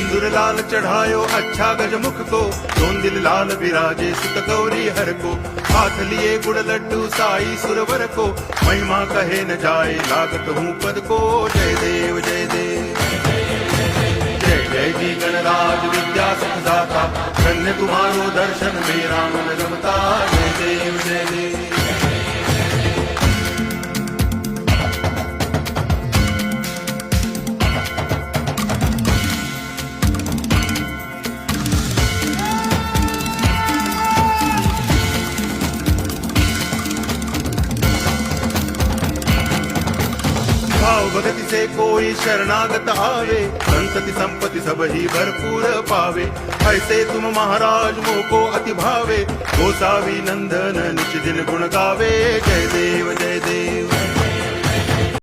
सिंदूर लाल चढ़ायो अच्छा गजमुख को, दोन दिल लाल विराजे सुत गौरी हर को। हाथ लिए गुड़ लड्डू साई सुरवर को, महिमा कहे न जाए लागत हूँ पद को। जय देव जय देव जय जय जी गणराज विद्या सुख दाता, धन्य तुम्हारो दर्शन मेरा मन रमता। जय देव जय देव भाव भगति से कोई शरणागत आवे, संतति संपत्ति सब ही भरपूर पावे। ऐसे तुम महाराज मोको अति भावे, गोसावी नंदन निच दिन गुण गावे। जय देव जय देव